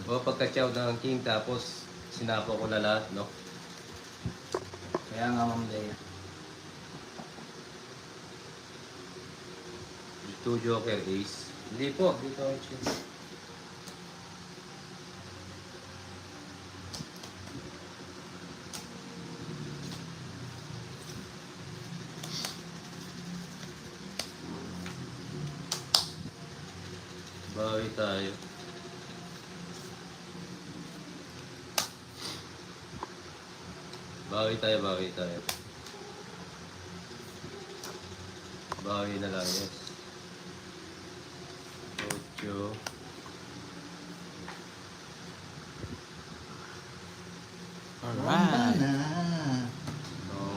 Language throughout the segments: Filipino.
O pagka-chow ng king tapos sinapo ko na lahat, no? Kaya nga Ma'am Leia. 2 joker ace. Hindi po, dito ako chill. Bawi tayo. Bawi tayo, bawi tayo. Bawi na lang, yes. 8. Alright. Na.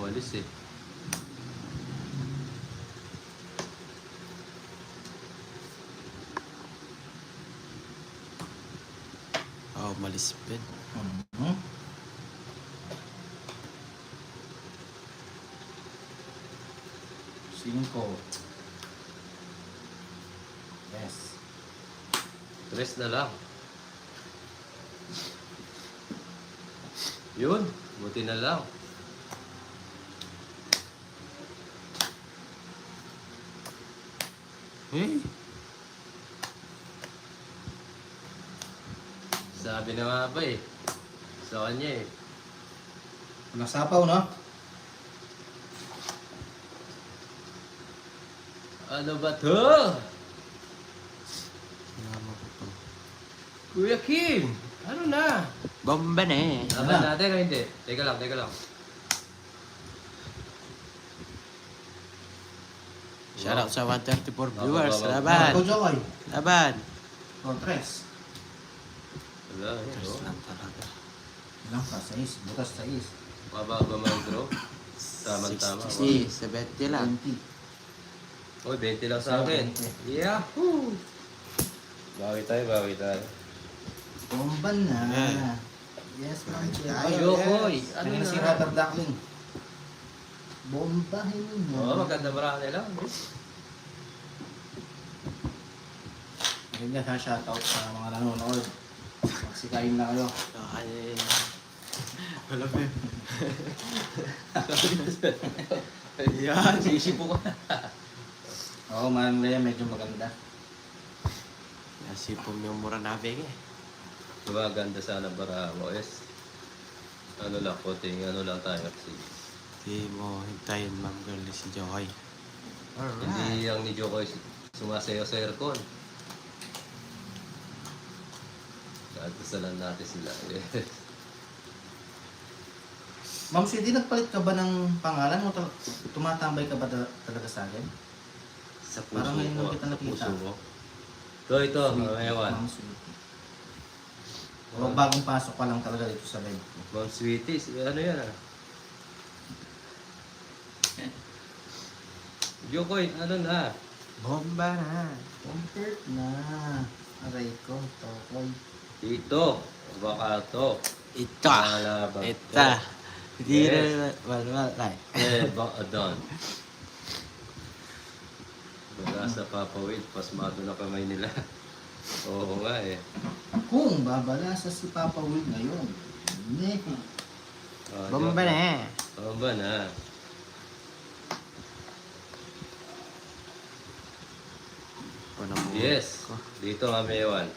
Walis eh. Oh, malispin. Mhm. Cinco. Yes. 3 na lang. Yun, buti na lang. Hey. Sabi na nga ba eh. Sa kanya eh. Walang sapaw, no? Ano ba to? Sinama ko to. Kuya Kim! Ano na? Bomba na eh. Laban natin o hindi? Teka lang, teka lang. Shoutout sa 134 viewers. Baba. Laban. Ako, Jokoy. Laban. O, tres. Wala, eh. Tres Oh. lang talaga. Ilang pa? Sais. Butas sais. Mababa man draw. Tama-tama. 60, 70 lang. 20. Uy, 20 lang sa akin. Yahoo! Bawi tayo, bawi tayo. Bomba na. Yeah. Yes, Ma'am Ay, Leia. Yokoy! Ano Ano na si na? Rubber Duckling? Bombahin mo. Oo, maganda marami lang. Ayun yan ha, shoutout sa mga nanonood. Magsikain na kayo. Ay. Wala ba yun? Yan, sisipo ko na. Oo, Ma'am Leia, medyo maganda. Nasipom yung mura nabig eh. Maganda sana para mo is. Ano lang, puting ano lang tayo. Di mo hintayin Ma'am Girl si Joy. Hindi ang ni Jokoy sumasayaw sa aircon. Kasalan natin sila. Ma'am Sweetie, nagpalit ka ba ng pangalan mo? Tumatambay ka ba talaga sa akin? Sa puso Parang ngayon ko. lang kita Sa nakita. puso ko. Ito, ewan. Ma'am Sweetie. O, bagong pasok pa lang talaga dito sa live ko. Ma'am Sweeties, ano yan ah? Jokoy, ano na? Bomba na. Comfort na. Aray ko, tokoy. Dito, baka to. Ito. Malabang Ito. Hindi Yes. na wala. baka doon. Wala sa papawid, pasmado na kamay nila. Oo nga eh. Kung babalasa si Papa Will ngayon. Hindi. Oh, Bomba joke na. Bomba na. Yes, dito nga may ewan.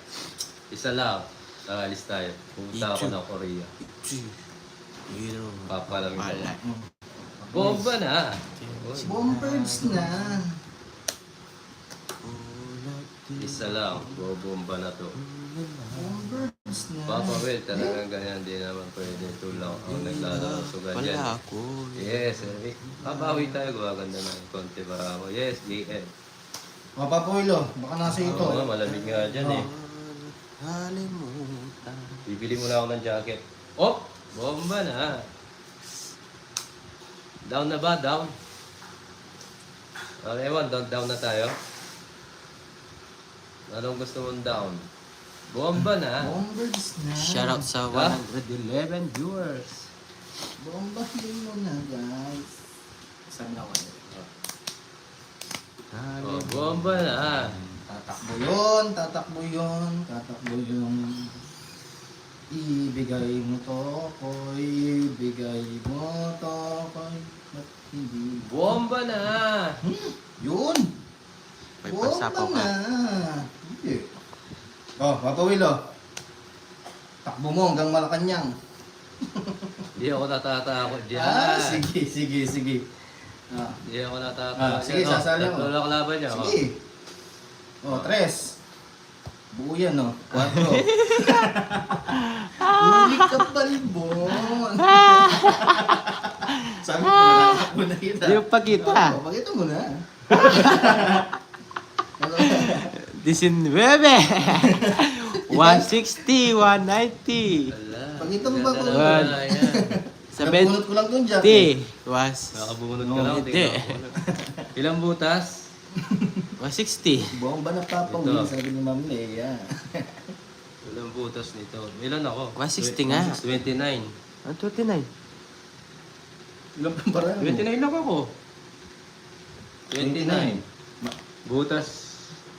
Isa lang, nakalis tayo. Pumunta ako Ichu. ng Korea. Hero. Papa lang ito. Wala. Bomba na! Bombers na. Isa lang, bobomba na to. Bombers na. Papa Will, talagang ganyan, di naman pwede. Ito lang ang naglalaro so ganyan. Wala ako. Yes, Eric. Babawi tayo, gumaganda ng konti para ako. Yes, GM. O, Papa Will, oh, baka nasa ito. Oo nga, malamig nga dyan eh. Halimutan. Bibili mo na ako ng jacket. Oh! Bomba na! Down na ba? Down? Ewan, down na tayo. Anong gusto mong down? Bomba na! Bombers na. Shoutout sa Ah? 111 viewers. Bombahin mo na, guys. Sabi na ako. Oh, bomba na! Tatakbo yun, tatakbo yun, tatakbo yun. Ibigay mo to ko'y, ibigay mo to ko'y, ba't hindi? Bomba na! Yun! May Bomba pasapaw ka. na! Hindi. Oh, Papa Will, oh. Takbo mo hanggang Malacanang. Hindi ako natatakot dyan. Sige. Ah. Hindi ako natatakot. Sige, sasali ako. Tatlo lang kalaban niya. Sige. Oh, 3. Buo yan, no? 4. Huli ka balbon. Sabi ko, nakatakbo na kita. Di mo pa kita. Oo, pakita mo na. 19. 160, 190. Wala. Pakita mo ba kung- Wala na yan. Nabunot ko lang dun, Jack. 70 was Nakabunod No, ka lang. hindi. Ilang butas? 160. Bomba na Papa Ito. Will, sabi ni Ma'am Leia. Ilang butas nito? Ilan ako? 160 nga. 29. Ang 29. Ilang pa parang? 29 lang ako. 29. Butas.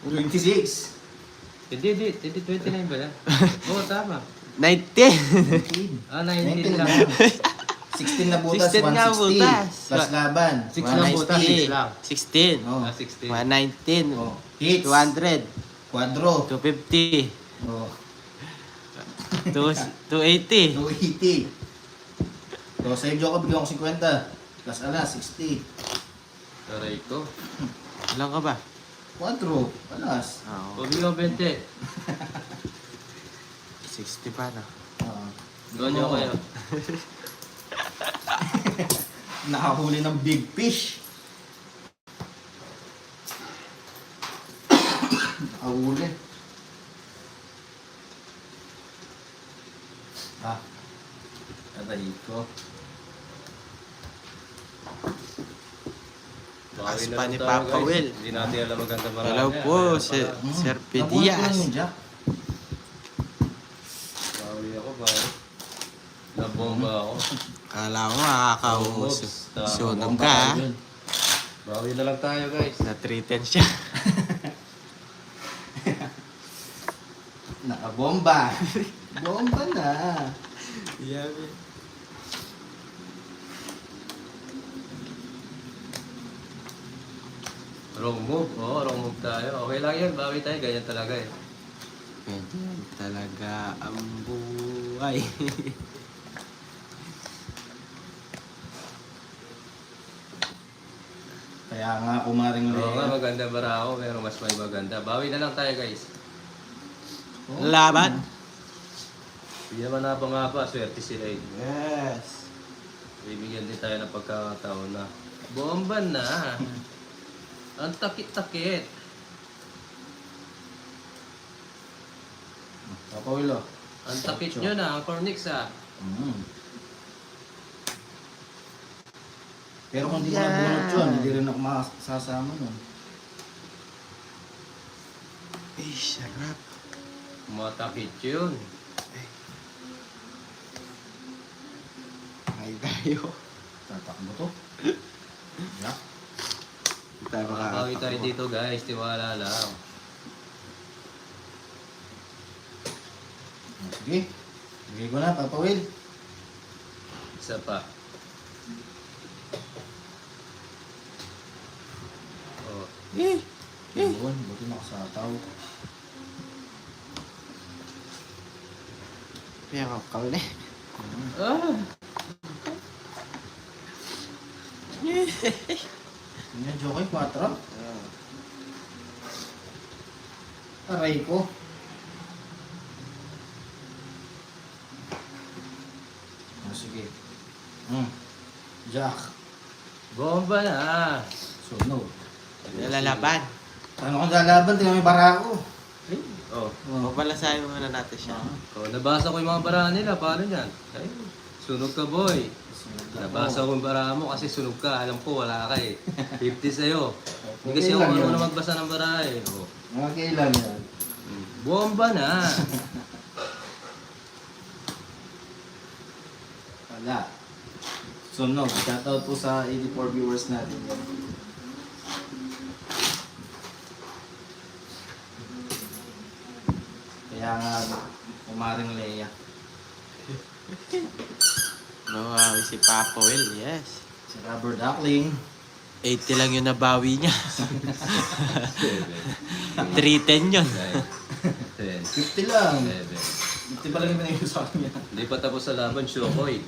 26. Hindi, 29 ba yan? Oo, tama. 19. Ah, 19 19 lang. 16 na butas, 16 nga 160. butas. Plus laban. 6 lang butas, 6 lang. 16. Oh. Ah, 16. 119. Oh. Hits. 200. Quadro. 250. Oh. 280. 280. So, sa iyo ko bigyan ko 50. Plus alas, 60. Taray ko. Ilan ka ba? Quadro. Alas. Oo. Pabili ko 20. 60 pa na. Ah. Doon nyo kayo. Nakahuli ng big fish. Nakahuli. Ah. Aray ko. Bawi na pa lang ni tayo, Papa guys. Will. Hindi natin alam maganda marami. Hello po, Sir Nabuhat ko Pedias. lang yun, Jack. Bawi ako, bawi. Nabomba ako. Kala ko makakaubos. Oops. Sunog Bomba ka. yun. Bawi na lang tayo, guys. Na 310 siya. Nakabomba. Bomba na. Yabi. Wrong move. Oo, wrong move tayo. Okay lang yan, bawi tayo. Ganyan talaga eh. Ganyan talaga ang buhay. Kaya nga kumaring Oo nga, Lea. maganda bara ako, pero mas may maganda. Bawi na lang tayo, guys. Oh. Laban. Hindi naman nabangapa, swerte sila eh. Yes. Bibigyan din tayo ng pagkakataon na bomba na. Ang takit-takit. Papa Will, oh. Ang takit nyo na, ang cornix ah. Pero kung di ko nabunot yun, hindi rin ako makasasama nun. Ay, sarap. Matakit yun. Ay, tayo. Tatakbo to. Yeah. Hindi tayo Bawi tayo makakatakbo. dito guys, tiwala lang. Sige. Bigay ko na, Papa Will. Isa pa. Oh. Yun, buti nakasataw. Pero kau na. Ah! Yan, Jokoy, 4. Aray ko. Sige. Jack. Bomba na! Sunog. Nalalaban. Ano kung lalaban? Tingnan mo yung bara ko. Oh. Mabalasahin muna natin siya. Oh, nabasa ko yung mga bara nila. Paano yan? Ay, sunog ka boy. Nabasa ko yung bara mo kasi sunog ka. Alam ko wala ka eh. 50 sa'yo. Hindi kasi ako marunong magbasa ng bara eh. Oh. Mga kailan yan? Bomba na! Wala. Sunog. Shoutout po sa 84 viewers natin yan. Kaya nga, umaring Leia. Nawawi si Papa Will, yes. Si Rubber Duckling. 80 lang yung nabawi niya. 7, 310 yun. 9, 50 lang. 10, 50 pa lang yung pinag sa kanya. Hindi pa tapos sa laban, Shokoy.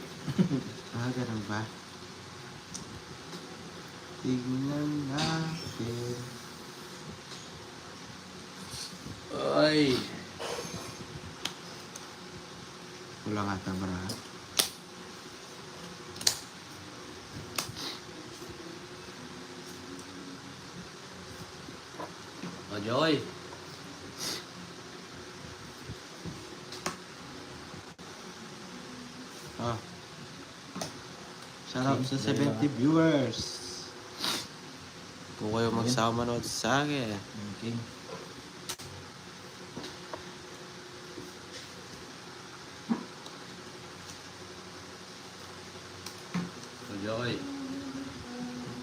Ganun ba? Tignan natin. Ay. Kulang ata bra. O, Joy. Oh. Shout out sa 70 viewers. Kung kayo magsama manood sa akin. Okay. O, Joy.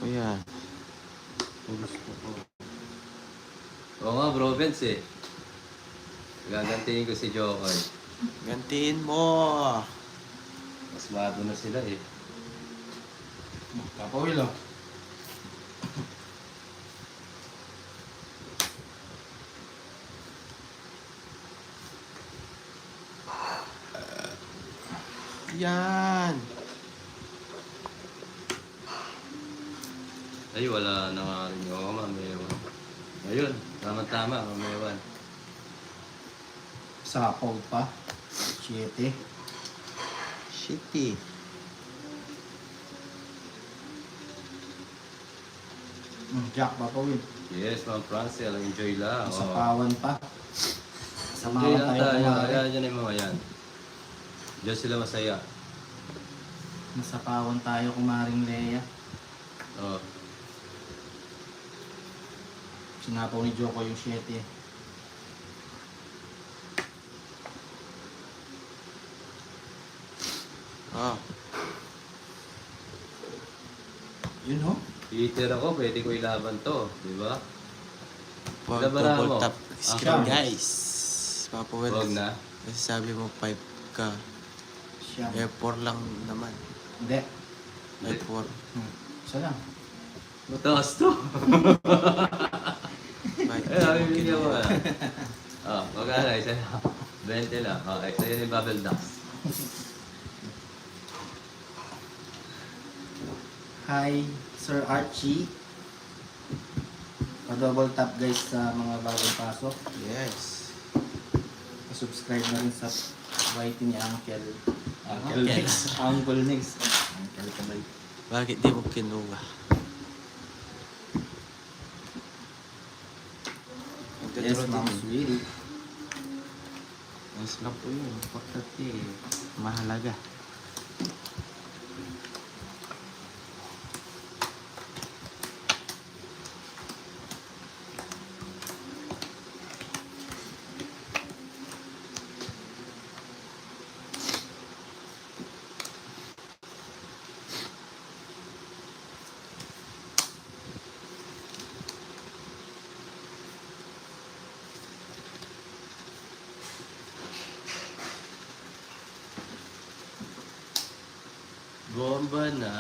O yan. Pulos ko po. Oo nga, bro, Vince eh. Gagantiin ko si Jokoy. Gantiin mo. Mas bago na sila eh. Papa Will, oh. Yan. Ay, wala na nga rin. Oo, mamewan. Ayun, tama-tama, mamewan. Sapaw pa. 7. Shitty. Jack, Papa Will. Yes, Ma'am Francel, enjoy lang. Oo. Sapawan pa. Enjoy Samahan lang tayo tayo. kumari. Ayan, yan yung mga yan. Diyan sila masaya. Nasapawan tayo kumaring Leia. Oo. Sinapaw ni Joko yung 7. Oh. Yun, ho. Peter ako, pwede ko ilaban to. Di ba? Pag Labara mo. double tap Ah. screen guys. Papa Will. Huwag na. Kasi sabi mo 5 ka. Siyam. F4 lang naman. Hindi. F4. Isa lang. Mataas to. Bakit Eh, ay, bigyan mo na. Oh, magkano, isa lang. 20 lang. Okay, so yun yung bubble dust. Hi, Sir Archie. Pa-double tap guys sa mga bagong pasok. Yes. Pa-subscribe na rin sa YT ni Uncle. Uncle Uncle. Next. Uncle Next. Uncle Kabay. Bakit di mo kinuha? Yes, Ma'am Sweetie. Yes lang po yun. Importante eh. Mahalaga. Bomba na.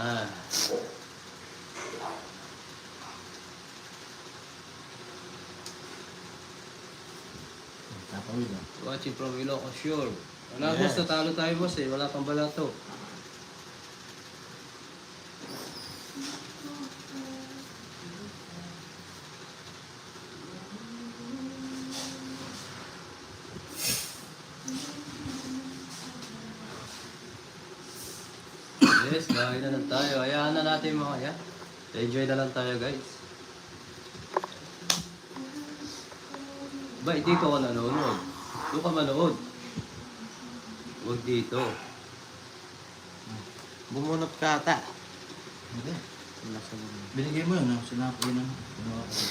Tapawid ah. Watching from Ilocos Shore. Wala, boss, natalo tayo, boss eh. Wala pang balato. Yes, bahay na lang tayo. Hayaan na natin yung mga yan. Enjoy na lang tayo, guys. Ba, hindi ka nanonood. Doon ka manood. Huwag dito. Bumunot ka ata. Hindi. Wala sa bumunot. Binigay mo yun, no? Sinapo yun, ano? Ginawa ko.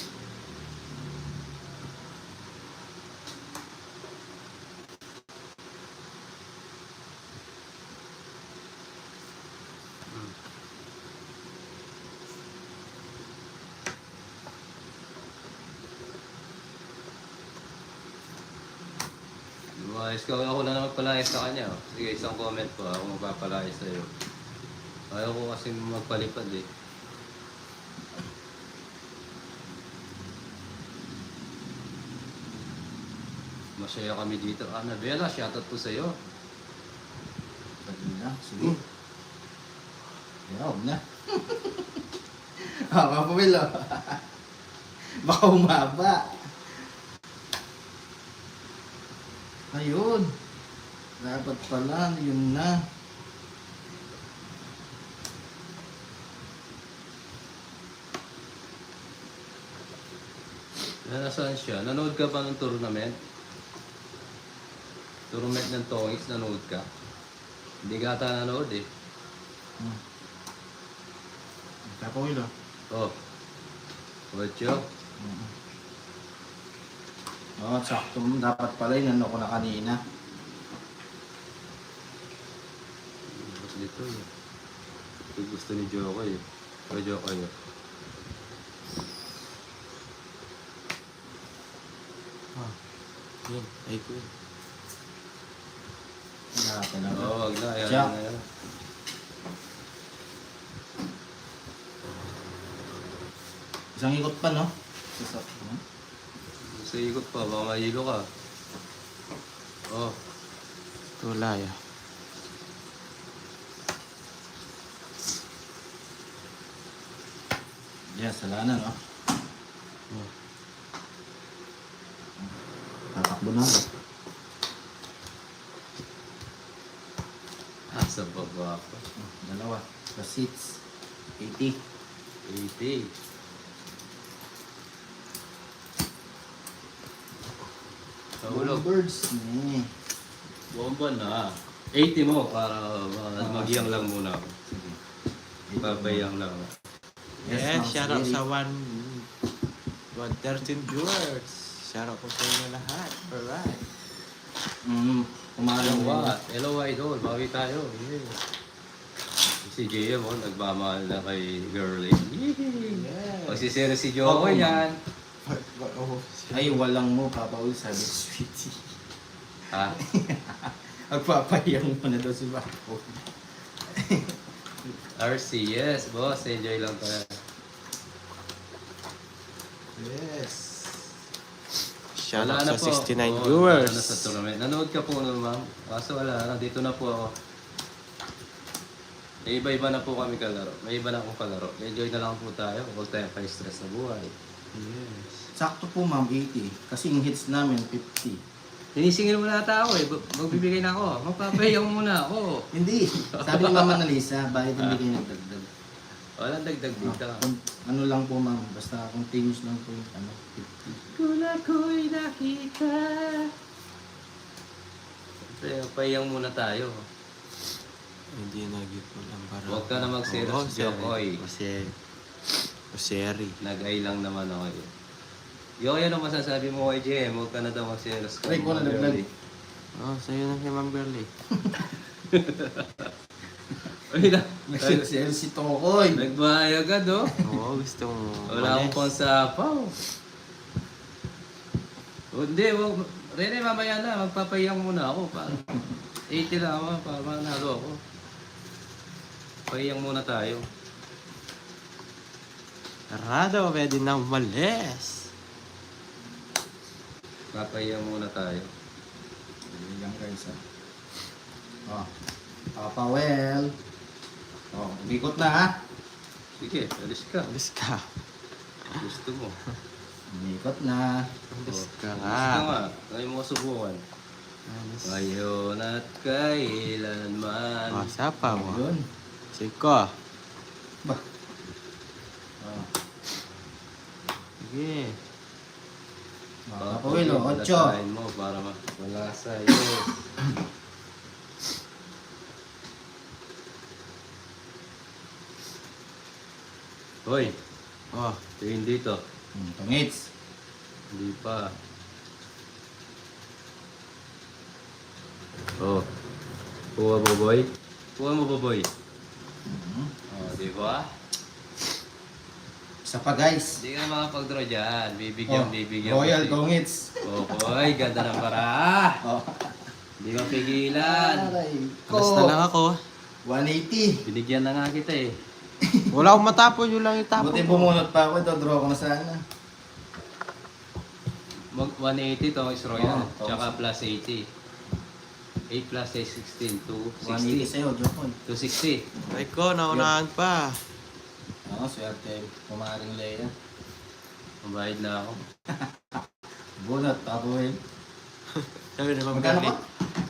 Ayos ka, ako na naman palayas sa kanya. Oh. Sige, isang comment po, ako magpapalayas sa'yo. Ayaw ko kasi magpalipad eh. Masaya kami dito. Annabella, shoutout po sa'yo. Pwede na, sige. Huwag na. Mga Will, oh. Baka humaba. Ayun. Dapat pala, yun na. Nasaan siya? Nanood ka ba ng tournament? Tournament ng Tongits, nanood ka? Hindi ka ata nanood eh. Mga Will, oh. Oh. Ocho. Oo, sakto mo. Dapat pala yun, ano ko na kanina. Ba't dito eh? Ito gusto ni Jokoy eh. O Jokoy eh. Yun, ay ko. Dapat na. Oo, wag na. Ayan Jack. na yan. Isang ikot pa, no? Sa ikot pa, baka mahilo ka. Oh. Tulay ah. Yes, wala na, no? Tatakbo na ako. Sa baba pa. Dalawa. Plus seats. 80. 80. Kahulog. Birds. Bomba na. 80 mo para magyang lang muna ako. Sige. Babayang lang ako. Yes, ma'am, shout out sige. sa 113 viewers. Shout out po sa inyo lahat. Alright. Kumalang Hello, hello idol. Bawi tayo. Yeah. Si Jaya mo, nagmamahal na kay girlie. Yes. Magsisira si Joko yan. Ay, walang mo, Papa Will, sabi sweetie. Ha? Magpapayang mo na daw si Papa. RC, yes, boss. Enjoy lang tayo. Yes. Shout out Wala na sa po. 69 Oo, viewers. wala na sa tournament. Nanood ka po nun, ma'am. Kaso wala na. Dito na po ako. May iba-iba na po kami kalaro. May iba na akong kalaro. Enjoy na lang po tayo. Huwag tayong pa-stress na buhay. Yes. Sakto po, ma'am, 80. Kasi yung hits namin, 50. Hinisingil mo na ata ako eh. Magbibigay na ako. Magpapayaw muna ako. Hindi. Sabi ni Mama Analisa, bakit hindi kayo nagdagdag? Walang dagdag dito. Ano lang po, ma'am, basta continuous lang po yung 50. Kung ako'y nakita. Siyempre, payang muna tayo. Hindi nagit mo lang para. Huwag ka na mag-serious, Jokoy. Seri. Nag-ay lang naman ako eh. Yoy, ano masasabi mo kay JM? Huwag ka na daw mag-serious. Ay, ko na naglag. Oh, sa'yo na si Ma'am Girlie. Ay na. Nagsirisel si Tokoy. Nagbayag agad oh. Oo, gusto mo. Wala akong pansapaw. O, hindi, wag. Rene, mamaya na. Magpapayang muna ako. Para 80 lang ako. Para manalo ako. Payang muna tayo. Tarado, pwede na umalis. Papayang muna tayo. Hindi lang guys, ha. Oh. Papa Well. Oh, umikot na, ha. Sige, alis ka. Alis ka. Gusto mo. Umikot na. Alis ka Gusto nga. nga. Ngayon mo subukan. Alis. Ngayon at kailanman. Oh, sapa mo. Yun. Siko. Ba? Oh. Sige. Papa Will, oh, 8. Lasahin mo para wala sa'yo. Hoy, Oh, tingin dito. Tungits. Hindi pa. Oh. Kuha mo, boy. Kuha mo, boy. Oh, di ba? Isa pa, guys. Hindi ka na makapag-draw dyan. Bibigyan, Oh, bibigyan. Royal kasi. Tungits. Oh, boy. Ganda ng para. Oh. Hindi mapigilan. Aray Basta ko. lang ako. 180. Binigyan na nga kita eh. Wala akong matapon, yun lang itapon Buti ko. bumunot pa ako, draw ko na sana. Mag 180 to is royal. Oo, Tsaka plus 80. 8 plus 8, 16. 180 260. sa'yo, Jokon. 260. Ay ko, naunahan pa. Oo, swerte. Pumaring Leia. Mabayad na ako. Bunot, Papuel. Sabi ni Ma'am Magkano Garly. ka?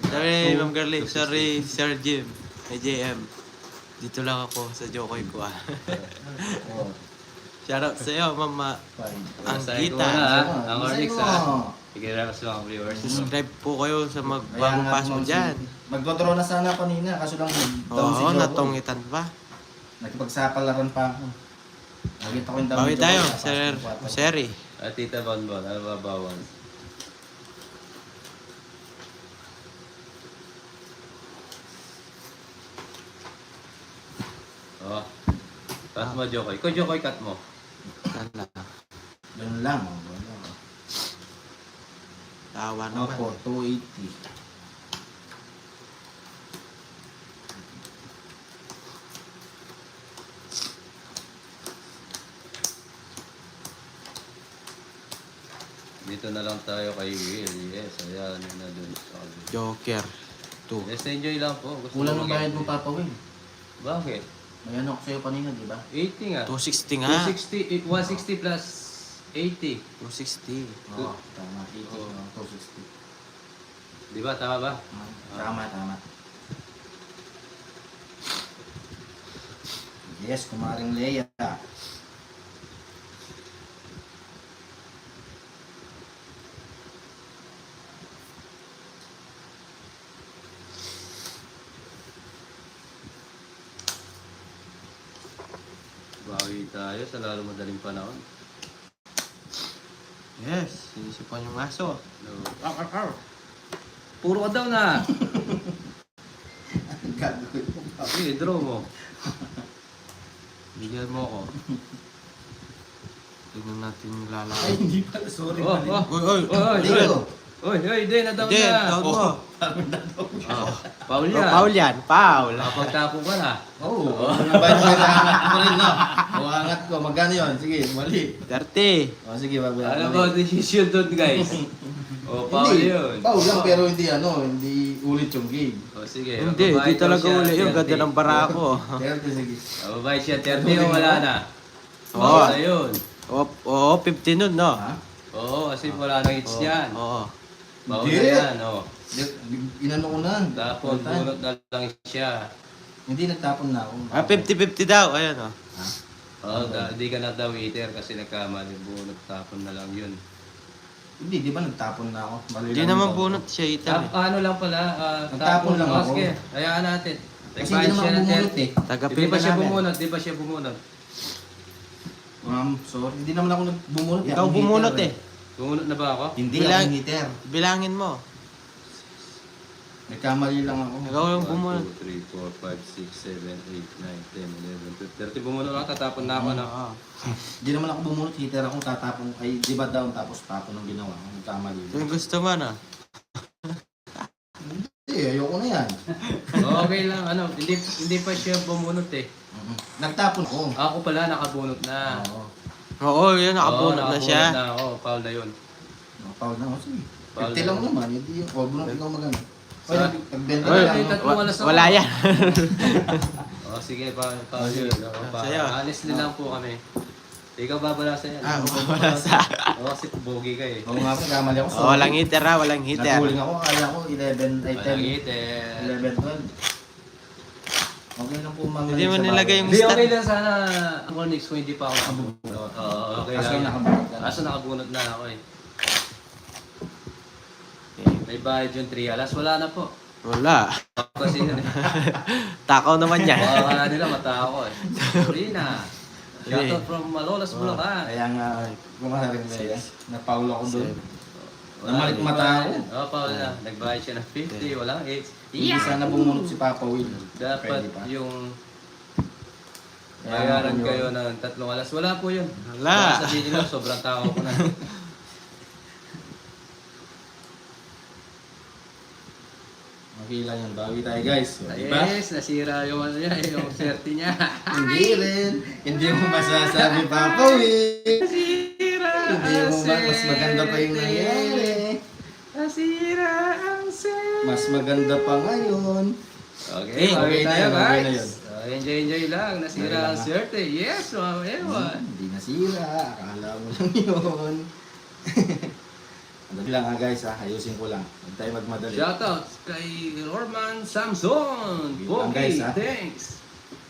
Sabi ni Ma'am Garly, sorry, Sir Jim. May JM. Dito lang ako sa Jokoy ko ah. Oo, Shoutout sa'yo, Mama. fine. Ang Basahin ko kita. muna ha. Sige, Ang basahin Ornix mo. ha. Sige na sa mga viewers. Subscribe po kayo sa Kaya magbagong nga, pass mo Ma'am dyan. Magdodraw na sana kanina, kaso lang down si Oo, Joko. natungitan pa. Nakipagsapalaran pa ako. Nakita ko yung down Bawi ni Joko, tayo, tapos Sir yung kwatro. Seri. At Tita Bonbon, ano ba bawal? Oh. Cut mo, Jokoy. Ikaw, Jokoy, cut mo. Tala. Ganun lang. Oh, ganun lang. Tawa Opo, naman. 280. Dito na lang tayo kay Will. Yes, ayan. Yun na dun. Joker. 2. Yes, enjoy lang po. Gusto Kulang mo ang bayad mo, mag-enjoy. Papa Will. Bakit? May ano ko sa'yo kanina, di ba? 80 nga. 260 nga. 260, 160 plus 80. 260. Oo, tama. 80, Oo. 260. Di ba? Tama ba? Tama, tama. Yes, kumaring Leia. Bawi tayo sa lalo madaling panahon. Yes, sinisipan yung aso. No. Puro ka daw na. Gagawin mo pa. Sige, draw mo. Bigyan mo ako. Tignan natin yung Ay, lalaki. hindi pala. Sorry. Oh, mali. oh. Oy, oy! Oy, Dito. oy, oy, di na daw Jen, na. tawag mo. Oh, parang nadaw siya. Oh, Paul Oh, yan. Paul yan, Paul. Nakapagtapo ka na. Oo. Ang bayad mo sa angat ko rin, no? O, angat ko. Magkano yun? Sige, mali. 30. O, sige, babayaran Ano ko ba ulit. decision doon, guys? Oh, Paul Hindi. yun. Paul lang, pero hindi hindi ulit yung game. Oh, sige. Hindi, magbabayad di talaga daw siya, uli yung 30. ganda ng bara ko. 30, sige. Magbabayad siya 30 o wala na. Oo. Oo, na yun. Oo, 50 nun, no? Ha? Oo, kasi wala nang hits yan. Oo. Bawal Hindi. na yan, oh. Inano ko na. Tapos, Full time. bunot na lang siya. Hindi, nagtapon na ako. Ah, 50-50 daw. Ayan, oh. Ha? Oo, di ka na daw eater kasi nagkamali. Bunot tapon na lang yun. Hindi, di ba nagtapon na ako? Mali Hindi lang naman yung bunot siya, ita. Ano lang pala, Nagtapon lang ako. Sige, hayaan natin. Kasi hindi naman ako bumunot eh. Di Tagapin ba ka siya namin. bumunot? Di ba siya bumunot? Ma'am, sorry. Hindi naman ako bumunot. Ikaw bumunot eh. Bumunot na ba ako? Hindi Bilang- ako hitter. Bilangin mo. Nagkamali lang ako. Ikaw yung bumunot. 1, 2, 3, 4, 5, 6, 7, 8, 9, 10, 11, 12, 30 bumunot lang, tatapon na ako na. Oo. Hindi naman ako bumunot. Hitter ako tatapon. Ay, di ba down tapos tapon ang ginawa. Nagkamali lang. Yung gusto mo, no? Hindi, ayoko na yan. Okay lang, ano, hindi pa siya bumunot eh. Nagtapon ako. Ako pala, nakabunot na. Oo. Oo, yun, nakabunot Oo, na siya. nakabunot na ako, foul na yun. Foul na ako. Sige. Foul 50 na. lang naman. Hindi yung bunot ikaw magano. Oy, Sa- nagbenta Oy, na lang. tatlong alas ako. Wala yan. Oh, sige, foul yun. Sa'yo. Honestly lang po kami. Ikaw babala sa yan. Ah, wala sa... Oo, kasi bogi ka eh. Oo nga, nagkamali ako. Oh, walang hitter ha, walang hitter. Naghuling ako. Kala ko 11, ay 10. Walang eater. 11, 12. Okay lang po mga Hindi mo nilagay yung Hindi, stat. okay lang sana. Ako next ko hindi pa ako nakabunot. Oo, okay Kaso lang. nakabunot ka na. Kaso nakabunot na ako eh. May bayad yung 3 alas. Wala na po. Wala. Kasi yun eh. Takaw naman yan. Baka nga nila mata ako eh. Sorry na. Shoutout from Malolas, Bulacan. Kaya nga, kumaharing na yan. Napaul ako doon. Wala Namalik din mata bayad. ako. Oo, Paul na. Nagbayad siya ng 50, walang 8. Hindi sana bumunot si Papa Will. Dapat Pwede pa. yung Kaya bayaran nga po kayo yun. ng 3 alas. Wala po yun. Wala. Baka sabihin nila, sobrang tao ko na. Okay lang yan. Bawi tayo guys. O, diba? Yes, nasira yung ano niya, yung swerte niya. Hindi rin. Hindi mo masasabi, Papa Will. Nasira Hindi mo mas maganda pa yung nangyari. Nasira ang swerte. Mas maganda pa ngayon. Okay, Okay okay na tayo yun, okay na guys. yun. Enjoy lang. Nasira Okay ang lang, swerte. Yes, mga ewan. Hindi nasira. Akala mo lang yun. Andali lang ha guys ha. Ayusin ko lang. Huwag tayo magmadali. Shoutout kay Norman Samson. Yun lang, Pogi, guys, ha? thanks.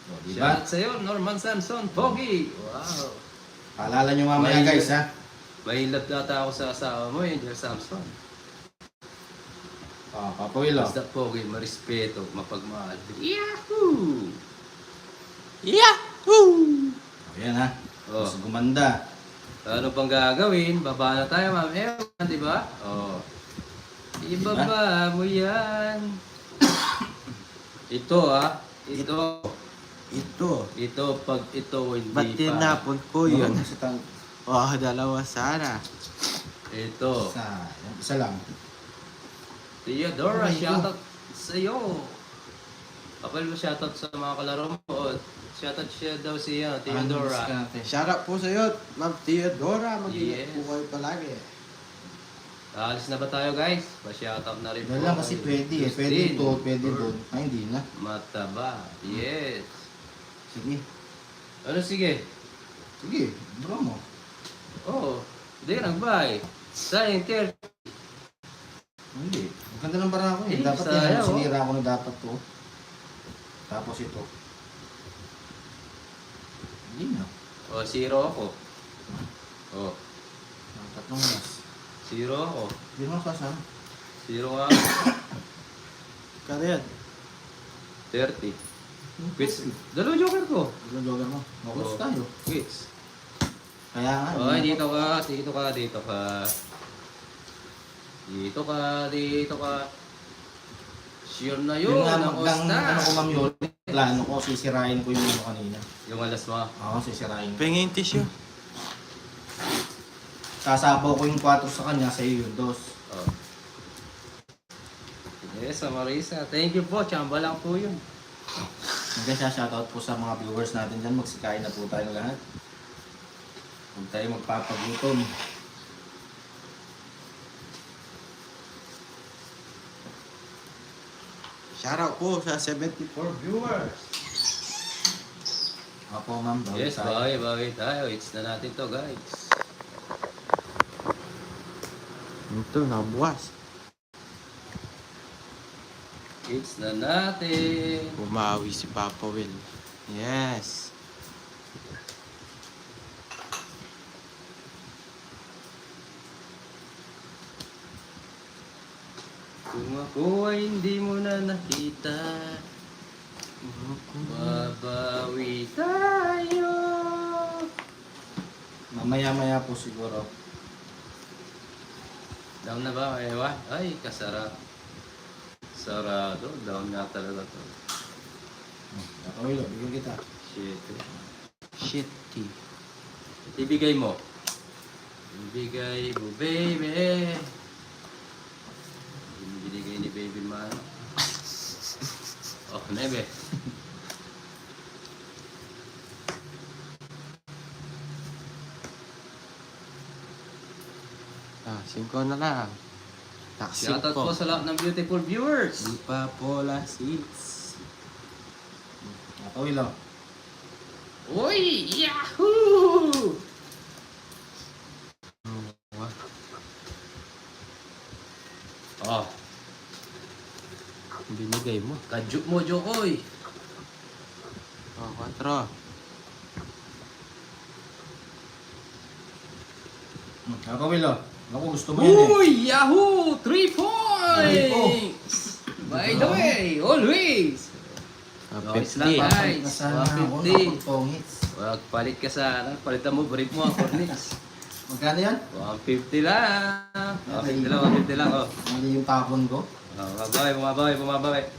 O, diba? Shoutout sa'yo, Norman Samson. Pogi. Wow. Paalala nyo mamaya guys ha. Mahilap data ako sa asawa mo, Angel Samson. O, Papa Will o. Basta Pogi, marespeto, mapagmahal. Yahoo! Yahoo! O, yan ha. Oh. Mas gumanda. Ano pang gagawin? Baba na tayo, Ma'am Ewan, di ba? Oh. Ibaba mo yan. Ito ito. Ito, pag ito hindi Ba't pa. tinapon ko yun? Sa tang... Oh, dalawa sana. Ito. Isa lang. Theodora, Ay, shoutout sa'yo. Kapal mo shoutout sa mga kalaro mo. Shoutout siya daw siya, Theodora. Shoutout po sa'yo, Ma'am Theodora. Mag-ingat Yes. po kayo palagi. Alis na ba tayo guys? Pa-shoutout na rin po. Yan lang kasi pwede eh. Pwede Christine. ito, pwede doon. Ay, hindi na. Mataba. Yes. Sige. Ano sige? Sige, bro mo. Oo. Hindi ka nag-buy. Sayang 30. Hindi. Ang ganda ng bara ko eh. Eh, Dapat sayang, yan. oh. Sinira ko na dapat to. Tapos ito. Hindi na. O, zero ako. O, Ang tatlong mas. zero ako. Hindi mo kasama. Zero nga ako. Kano yan? 30. Quits. Dalawang joker ko. Ito jogger mo. Makulos Oo. tayo. Quits. Kaya nga. Okay, hindi dito ka. Dito ka. Dito ka. Dito ka. Dito ka. Sure na Yun yun. nga, Ang magdang, osta. ano ko ma'am yun, plano ko, sisirain ko yung ano kanina. Yung alas mo. Oo, sisirain ko. Pengin tissue. Sasabaw ko yung 4 sa kanya, sa iyo yung 2. Oh. Yes, Marisa. Thank you po. Chamba lang po yun. Hanggang siya, shoutout po sa mga viewers natin dyan. Magsikain na po tayong lahat. Huwag tayo magpapagutom. Shoutout po sa 74 viewers. Opo ma'am, bawal Yes, tayo. bawi tayo. It's na natin to, guys. Ito, nakabukas. It's na natin. Bumawi si Papa Will. Yes. Kung ako ay hindi mo na nakita, babawi tayo. Mamaya-maya po siguro. Down na ba, Ewa? Ay, kasara. Sarado. Down nga talaga to. Okay, bigyan kita. Shit. Shitty. Ibigay mo. Ibigay mo, baby. Binigay ni baby man. Oh, nebe. Ah, 5 na lang. Shoutout po sa lahat ng beautiful viewers. Di pa pola seats. Nakawil lang. Uy! Yahoo! Oh. Binigay mo. Kadjuk mo, Jokoy. Oh, 4. Nakawil lang. Ako gusto mo yan eh. Uy! Yahoo! 3 points! By the way, always! Nice lang, 50. pa. Papalit na sana ako. 150. Nakapagpongits. Wag palit ka sana. Palitan mo, brief mo ang cornix. Magkano yan? 150 lang. 150 lang, 150 lang. Oh. Mali yung tapon ko. Bumabawi.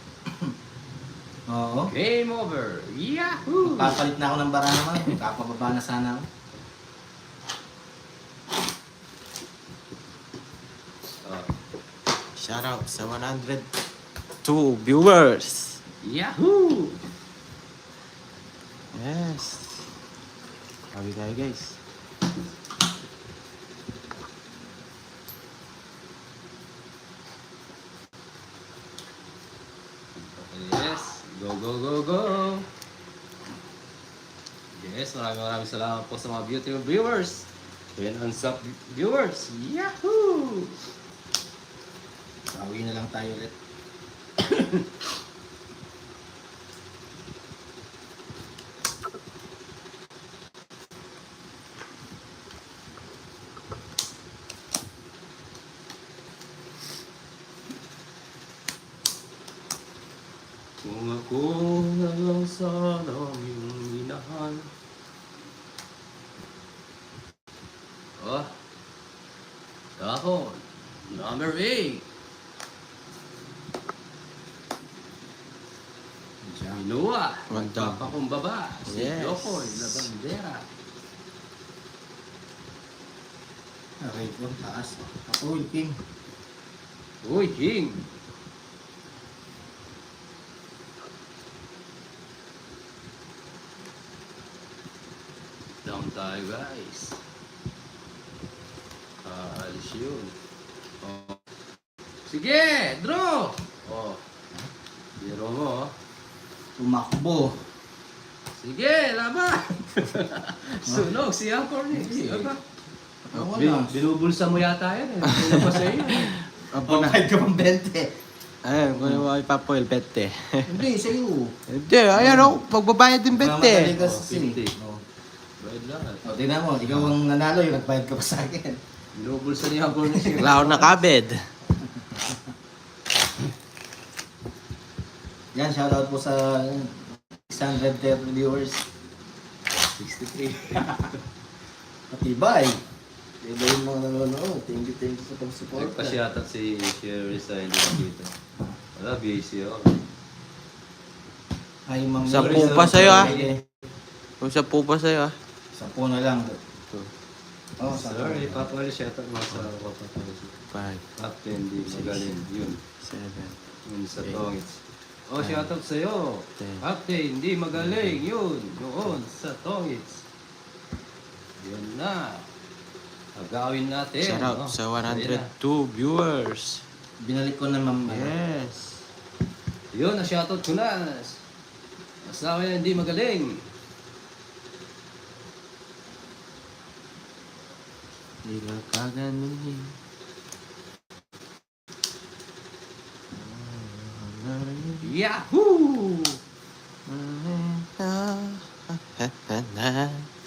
Oo. Game over. Yahoo! Papalit na ako ng bara naman. Kapababa na sana ako. Oh. Shoutout sa 100 2 viewers. Yahoo! Yes. Sabi tayo guys. Yes, go, go, go, go! Yes, maraming salamat po sa mga beautiful viewers and unsub viewers. Yahoo! Bawi na lang tayo ulit. Kung ako na lang sana yung minahal. Oh, dahon, number 8. Diyan. Minua, Manda. magpapakumbaba, si Yes. Jokoy na bandera. Aray ko, taas. Ako, King. Uy, King! Down tayo guys. Alis yun. Oh. Sige, draw! Oh. Biro mo, oh. Tumakbo. Sige, laban! Sunog si Anchor Nick. Aba, Ako lang. binubulsa mo yata yan eh. Ano pa sa iyo? Kahit ka pang 20. Ayun, kung yung ipapoil, 20. Hindi, sa'yo. Hindi, ayan o, magbabayad din 20. Mamadali ka Oh, sa sin. 50. Oh. Bayad lahat. O, tingnan mo, ikaw ang nanalo, yung nagbayad ka pa sa akin. Binubulsa ni Anchor Nick. Wala ako nakabed. Yan, shoutout po sa 630 viewers. 63. Matibay. Iba yung mga nanonood. Thank you sa pag-support. Nagpasyatat si Sherry sa hindi dito. Wala, busy ako. Ay, Ma'am Sa Mary, pupa sa'yo, ah. sige. Kung siya po pa sa'yo, ah. 10 na lang. Oh, Sorry, papali shoutout mo sa kapatid. 5, Captain, di magaling. Yun. 7, Yun sa Okay. Tongits. Oh, shoutout sa'yo. Okay. Captain, di magaling. Yun. Noon sa Tongits. Yun na. Agawin natin. shout out oh. sa Ayun na. 102 viewers. Binalik ko na, Ma'am. Yes. Yun, na-shoutout ko na. Asawa na hindi magaling. Di ka kaganunin. Yahoo!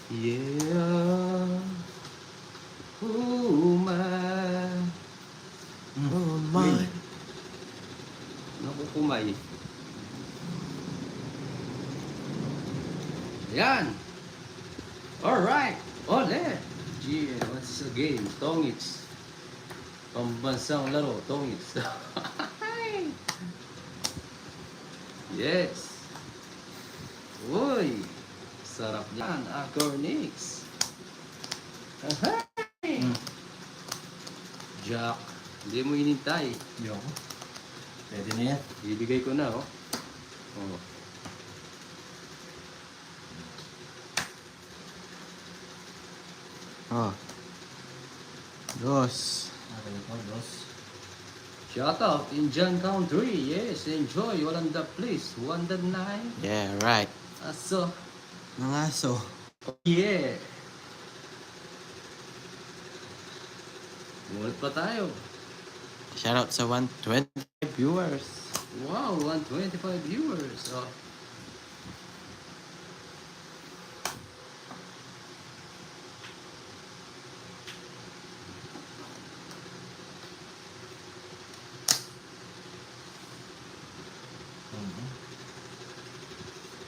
Yeah. Oh, man. Oh my. Naku, kumay. Yan. Alright. Ole. Yeah, once again, Tongits. Pambansang laro, Tongits. Yes. Uy. Sarap yan, Acornix. Ahay. Jack. Hindi mo inintay. Yoko. Pwede na yan. Ibigay ko na, oh. Oh. Oh. Dos. Okay po, boss. Shout out in John Country. Yes, enjoy. Walang the please. 109. Yeah, right. Aso. Nangaso. Yeah. Mulit pa tayo. Shout out sa 120 viewers. Wow, 125 viewers. Oh.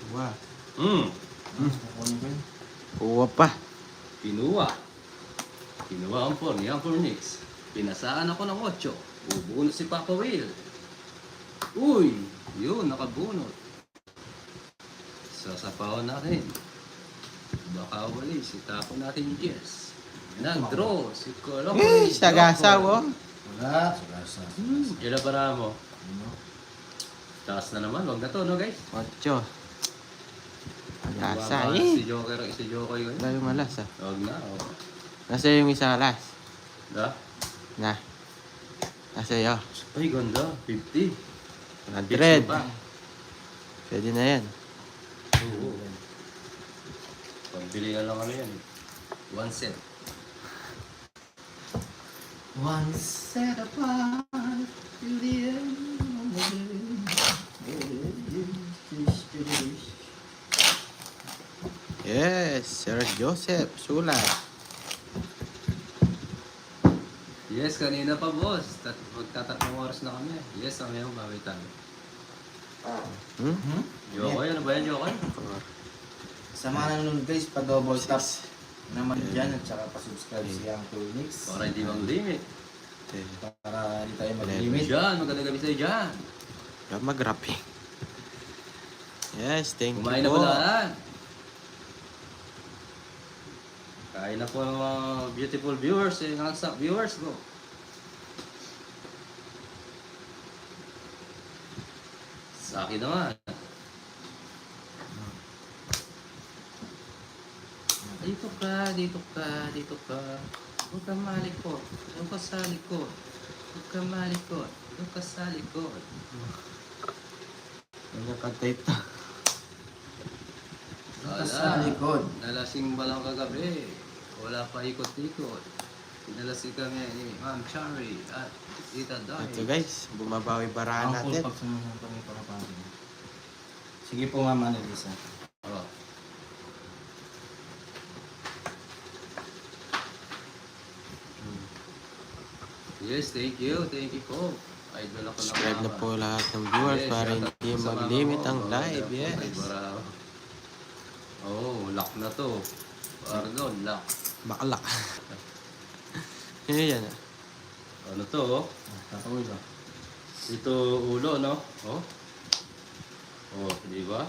Wow. Kukunin ko yun. Uwa pa. Kinuha. Kinuha ang po ni Uncle Nix. Pinasaan ako ng 8. Bubunot si Papa Will. Uy! Yun, nakabunot. Sasapawan natin. Baka wali, sitapon natin yung Jess. Nag-draw si Colón. Eh, sagasaw, oh. Wala. Sagasa. Kila para mo. Ano? Taas na naman, wag na to, no guys? 8. Lasa Baka eh. Si Joker, si Jokoy ko. Dahil malasa. Wag na, oh. Nasa yung isang alas. Da? Na. Nasa iyo. Ay, ganda. 50. 100. pa. Pwede na yan. Oo. Pambili na lang kami yan. 1 set. One set apart till the end of the day. Yes, Sir Joseph Sulat. Yes, kanina pa boss. Magtatatlong oras na kami. Yes, mamaya bawi tayo. Hmm? Jokoy, ano ba yan, Jokoy? Sa mga nanonood guys, pa-double tap naman dyan at saka pa-subscribe si Young Mix Para hindi mag-limit. para hindi tayo mag-limit. Diyan, magandang gabi sa'yo dyan. Huwag mag-rapping. Yes, thank Kumain na you po. pala lahat. Kain na po ang mga beautiful viewers, non-stop viewers ko. Sa akin naman. Dito ka, dito ka, dito ka. Huwag ka malikot. Huwag ka sa likod. Huwag ka malikot. Huwag ka sa likod. Ano kanta ito? Sa likod. Nalasing ba lang kagabi? Wala pa ikot-ikot. Pinalasing kami ni Ma'am Cherry at Tita Dai. Ito guys, bumabawi barahan Ang natin. full pop sa mga pangipapapagin. Sige po Mama Annalisa. Oh. Yes, thank you. Thank you po. Idol ako na Subscribe na mama. po lahat ng viewers Yes, para shout out hindi po sa mag-limit mama ko. ang Oh, live. po, Yes. kay Barao. Oh, lock na to. Pardon, lock. Bakalak. Ano yan ah? Ano to? Oh? Tatawid o. Ito ulo, no? Oh. Oh, di ba?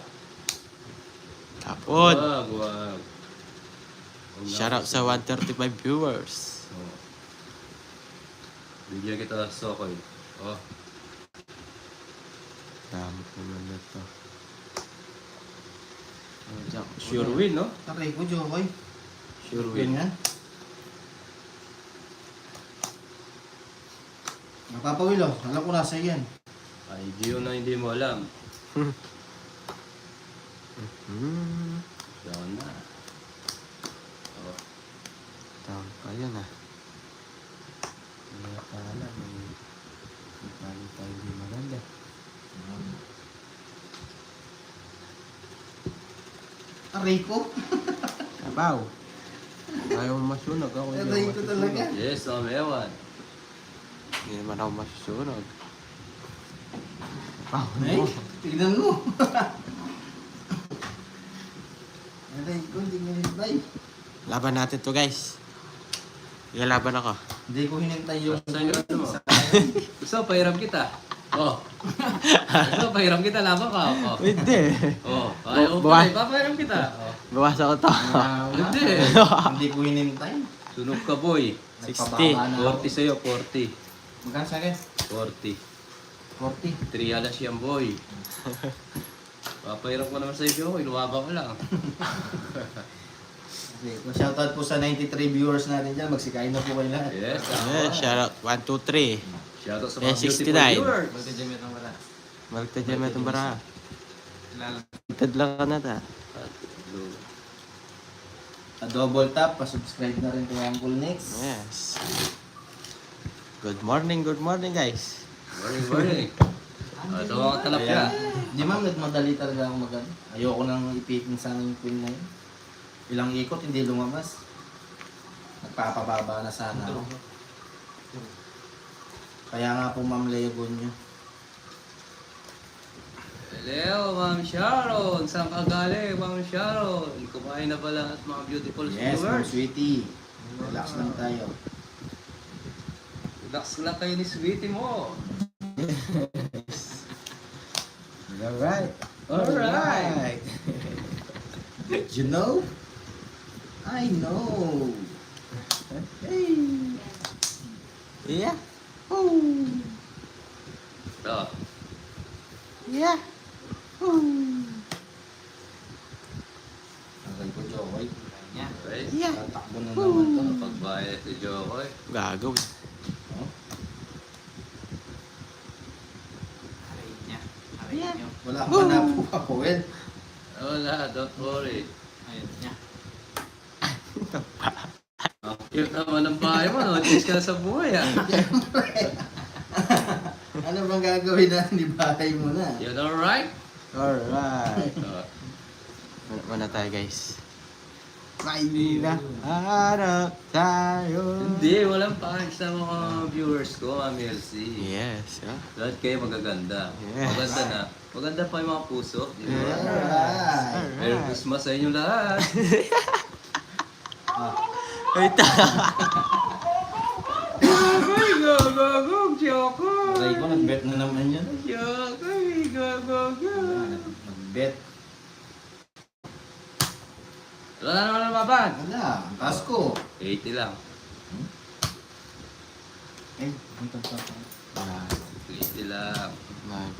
Tapon. Wag, wag. Huwag na Shout out ako sa 135 viewers. Oh. Bigyan kita sokoy. Oh. Damot naman na to. Oh, Jack. Sure win, no? Taray ko, Jokoy. Sure Yun win. yan. Napapawil o. Alam ko nasa yan. Ay, Gio na hindi mo alam. Hmm. Down na. Oh. Tawag pa yun ah. Hindi pa alam. Paano tayo hindi maganda? Taray ko. Kabaw. Ayaw mo masunog ako. hindi Taray ako ko masusunog. talaga. Yes, ewan. Hindi naman ako masusunog. Kabaw. Ay, tignan mo. Taray ko, hindi ko hinintay. Laban natin to guys. Laban ako. Hindi ko hinintay yung... Saan yung ano mo? Gusto mo, pahiram kita. Oh. Gusto mo, pahiram kita, laban ka. Oh. Hindi. Oh. Ayaw ko Bawas. pala, papahiram kita. Oh. Bawas ako to. Hindi. Hindi ko hinintay. Sunog ka, boy. 60. Nagpababa na ako. 40 sa'yo, 40. Magkano sa akin? 40. 40. 3 alas yan, boy. Papahiram ko naman sa'yo, Joe. Inuwaga ko lang. Okay. Shoutout po sa 93 viewers natin dyan. Magsikain na po kayo lahat. Yes, Yes, shout out. 1, 2, 3. Shout out sa Eh, mga beautiful 69. viewers. Magkajamit ang wala. Maligtad dyan itong bara. Maligtad lang ka na ta. Double tap, pa-subscribe na rin kay Uncle Nix. Yes. Good morning guys. Morning, morning. Ito ang talapya. Di ma'am, nagmadali talaga ako ayoko nang ipitin sana yung queen na yun. Ilang ikot, hindi lumabas. Nagpapababa na sana ako. Kaya nga po Ma'am Lea Gonyo. Hello, Ma'am Sharon. Saan ka galing, Ma'am Sharon? Kumain na pala at mga beautiful Yes, Ma'am viewers. Sweetie. Relax lang tayo. Relax lang kayo ni Sweetie mo. Alright. Alright. Did you know? I know. Hey. Yeah. Oh. Yeah. Aray ko, Jokoy. Aray niya. Right? Yeah. Tatakbo na naman to. Pagbayad si Jokoy. Gago. Oh, Aray niya. Aray Yeah. niyo. wala ka na po ka, Powell. Wala, don't worry. Ayun niya. Ang cute naman ng bahay mo, no? Change ka na sa buhay, ah. Ano bang gagawin na ni bahay mo na? You alright? Alright. Muna tayo guys. May nahanap tayo. Hindi, walang pakik sa mga viewers ko, Mami LC. Yes. Yeah. Lahat kayo magaganda. Yes. Maganda na. Maganda pa yung mga puso. Di ba? Alright. Merry Christmas sa inyo lahat. Wait. Ay, go, go, go, Joko. Aray ko, nag-bet na naman yan. Joko, go, go, go. Nag-bet. Wala na naman nababan. Wala, ang taas ko. 80 lang. Eh, ang taas ko. 80 lang. Man.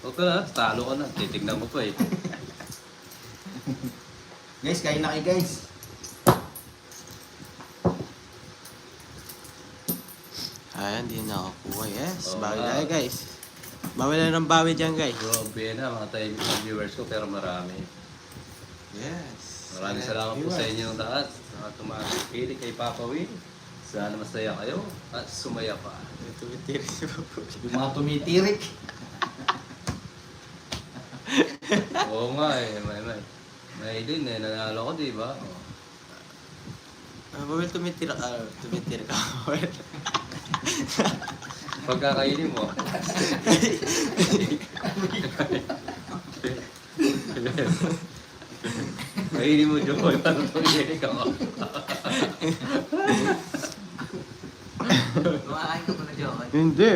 Huwag ka na, talo ka na. Titignan mo pa eh. Guys, kain na kayo guys. Ayan, di nakakuha. Yes. Oo Bawi nga. tayo guys. Bawi na ng bawi dyan guys. Grabe na, mga tayo mga viewers ko, pero marami. Yes. Maraming salamat po sa inyo lahat. Sa tumapili kay Papa Will. Sana masaya kayo at sumaya pa. Tumitiris mo po. Yung mga tumitirik. Oo nga eh, may din eh, nanalo ko, di ba? Oh. Bawal tumitira ka. Tumitira ka. Pagkakainin mo. Kainin mo, Joy, para tumili ka. Kumakain ka muna, Jokoy. Hindi.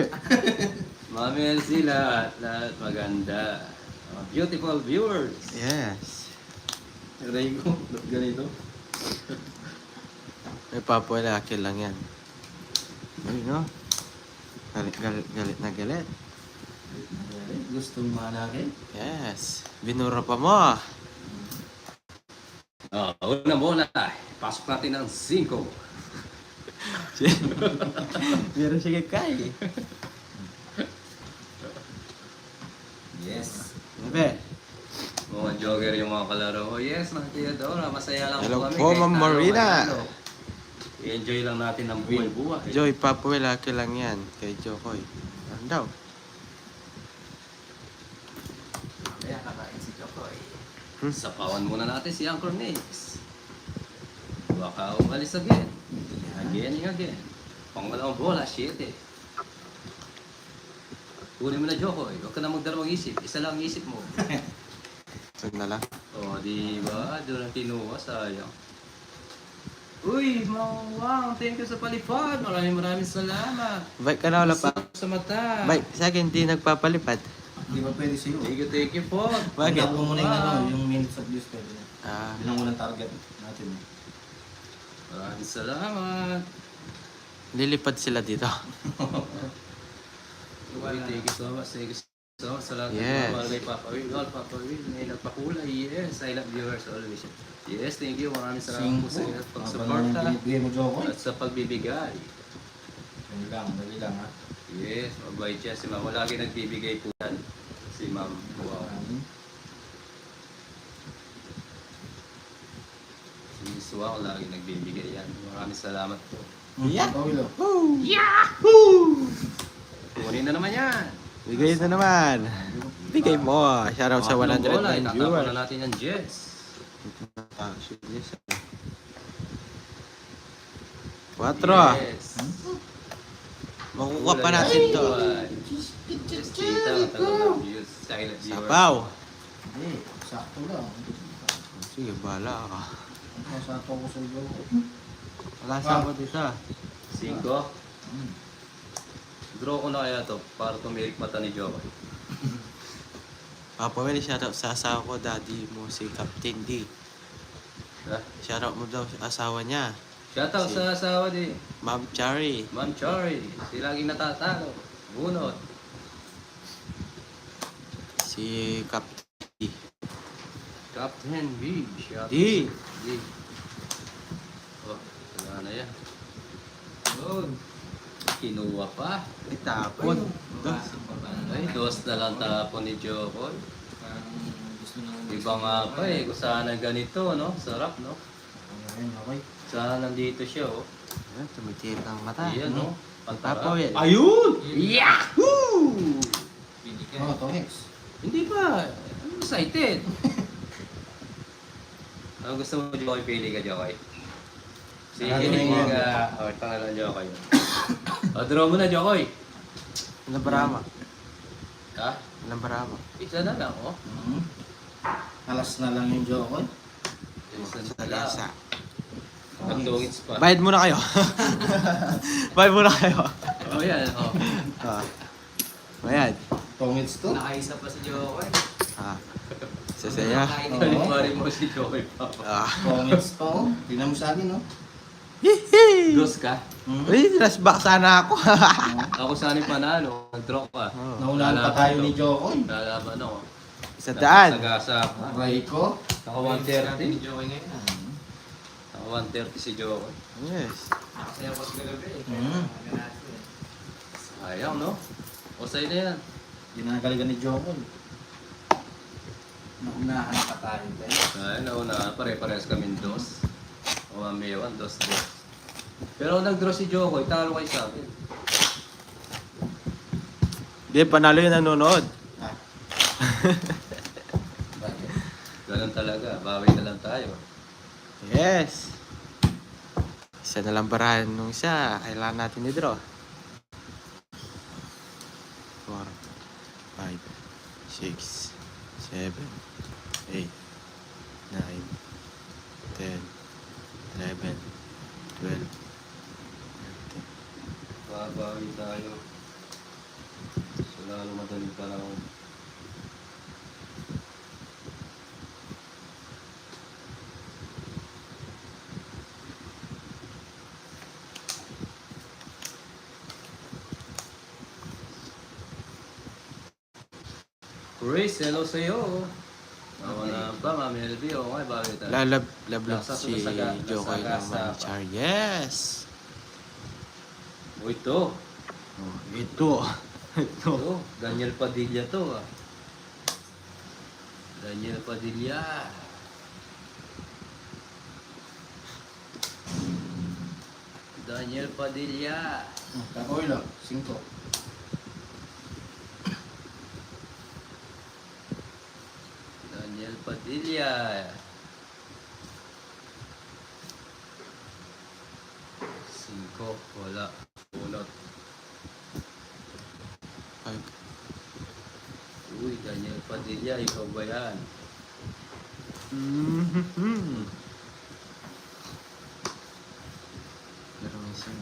Mami LC, lahat maganda. Mga beautiful viewers. Yes. Aray ko, ganito. May papalaki lang yan. Ay, no? Galit na galit. Gusto mo manakin? Yes. Binura pa mo. Una muna, pasok natin ang 5. Meron siya kay. Yes. Bebe. Mga jogger yung mga kalaro. Oh yes, mga tiyadora, masaya lang Hello po kami. po, kahit Ma'am talo, Marina. kahit talo. I-enjoy lang natin ang buhay-buhay. Joy, papawalaki lang yan. Kay Jokoy. Ano daw? Kaya kakain si Jokoy. Sapawan muna natin si Anchor Nix. Baka umalis again. Again and again. Pangalawang bola, 7. Kunin mo na, Jokoy. Huwag ka na magdalawang isip. Isa lang ang isip mo. Sag na lang. O, di ba? Doon ang tinuha, sayang. Uy, Mawang, thank you sa palipad. Maraming salamat. Bye ka na wala pa. Sa mata. Bye. Sa akin, di nagpapalipad. Di ba pwede sa'yo? Thank you po. Bakit? Tap mo muna yung, ano, yung minutes of views pwede na. Ah, Yun ang unang target natin. Maraming salamat. lilipad sila dito. Uy, thank you so much. Thank you so much sa lahat Yes. ng mga kay Papa Will. All Papa Will, may nagpakulay. Yes, I love viewers always. Yes, thank you. Maraming salamat po sa inyo at pagsuporta Binibigay mo, Jokoy. at sa pagbibigay. Dali lang ha. Yes, mabait siya si Ma'am. Lagi nagbibigay po yan. Si Ma'am. Wow. Si Miss Wow, lagi nagbibigay yan. Maraming salamat po. Yeah. Pawilo. Kunin na naman yan. Bigay na naman. Bigay mo. Shoutout sa 109 Itatapon viewers. na natin yan, Jets. Ah, yes. 4. Yes. Makukuha pa natin to. Yes, tita. Matagal views. Silent viewers. Sabaw. Hindi, sakto lang. Sige, bahala ka. Sakto ko sa Jokoy. Wala sabaw dito. 5. Draw ko na kaya to para tumirik mata ni Jokoy. Papa Will, shoutout sa asawa ko, daddy mo, si Captain D. Ha? Shoutout mo daw sa asawa niya, Shoutout sa asawa di Ma'am Chari. Ma'am Chari. Si laging natatalo. Bunot. Si Captain. Captain B. D. D. Oh, wala na yan. Oh, kinuha pa. Itapon. Mabasang pa ba? Ay, dos na lang tapon ni Jokoy. Parang gusto nang... Iba nga pa eh, kung sana ganito, no? Sarap, no? Ayan, okay. Sana nandito siya, oh. Ayan, tumitirap ang mata. Iyan, no? Pagpapaw Pantarap. yan. Ayun! Yahoo! Binigay. Oh, Tonex. Hindi pa. I'm excited. Ano gusto mo, Jokoy? Pili ka, Jokoy. Si Pangalan ka. Okay, pangalan Jokoy. O, draw mo na, Jokoy. Ilang barama? Ha? Ilang barama? Isa na lang, oh. Alas na lang yung Jokoy. Isa Sa na lang. lasa. Pagtungits pa. Bayad muna kayo. Bayad muna kayo. Oh, yan, oh. Ah. Bayad. Tongits to. Nakaisa pa si Jokoy. Ah. Sasaya. Oo. Kalimari mo si Jokoy pa. Ah. Tongits pa, oh. Tingnan mo sa akin, no? Hihi! Dos ka? Uy, flashback sana ako. Ako sana yung panalo. Nag-draw ka. Oh. Naunahan pa tayo ni Jokoy. Lalaban ako. Sa daan. Sagasa. Aray ko. Naka Ni 130. Jokoy ngayon. Naka 130 si Jokoy. Yes. Nakasaya ko sa gabi eh. Mm. Ganado eh. Sayang, no? O sa'yo na yan. Ginagaligan ni Jokoy. Naunahan pa tayo, guys. Ay, nauna. Pare-parehas kami dos. O mamiyawan, dos. Pero kung nag-draw si Jokoy, talo kayo sa akin. Di, panalo yung nanonood. Ah. Bakit? Ganun talaga. Bawi na lang tayo. Yes. Isa na lang barahan nung isa. Kailangan natin i-draw. 4, 5, 6, 7, 8, 9, 10, 11, 12, 13. Babawi tayo. So, lalo madaling panahon. Chris, hello sa'yo. Nawala ba, Mami LB? O, okay, bawi tayo. Lablab Nasa si sumasaga- Jokoy ng nasagasa pa. Manichar. Yes! O, ito. Oh, ito. Ito. Ito, Daniel Padilla to, ah. Daniel Padilla. Daniel Padilla. Kakoy lang. 5. Daniel Padilla. Cinco, wala. Bunot. 5. Uy, Daniel Padilla, ikaw ba yan? Mm-hmm. Pero minsan,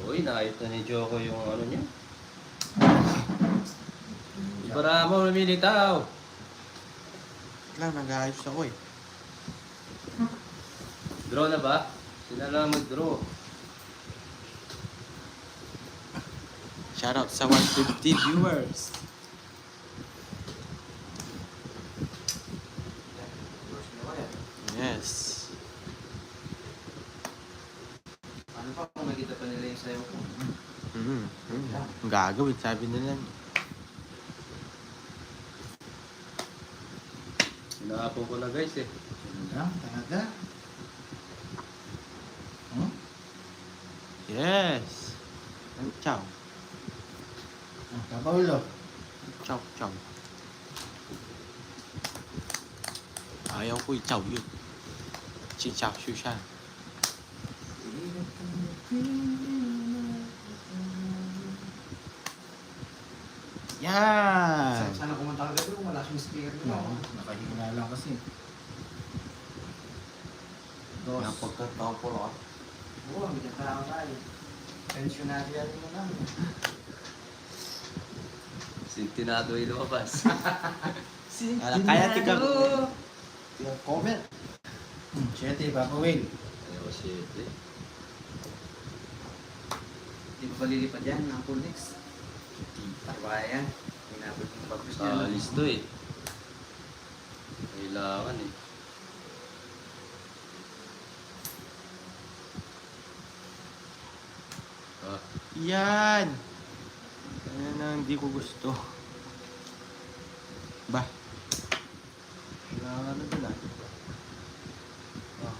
Uy, naayot na ni Joko yung ano niya. Para mo lumilitaw. lang, nag-aayos ako eh. Draw na ba? Sila lang mag-draw. Shoutout sa 150 viewers. Yes. Ano pa kung makita pa nila yung sayo ko? Ang gagawin, sabi nila. Sinahapon ko na guys eh. Lang, talaga. Hmm? Yes. Ciao. Kakoy lang. Ciao, ciao. Ayaw ko i-ciao yun. Si-ciao siya. Yan! Sana kumanta ka gabi kung wala siyang speaker No, nakahina lang kasi. Dos. Napagkataon ko lang. Oo, may tao tayo. Pensionary yan mo namin. Sintinado yung lumabas. Kaya tika comment. 7, Papa Will. Ayaw, 7. Hindi pa palilipad yan, ang full next. Kaya yan. Hinabot yung bagos niya. Alis to eh. Kailangan eh. Ah, Yan! Ayan ang hindi ko gusto. Ba? Kailangan na doon ah. Oh.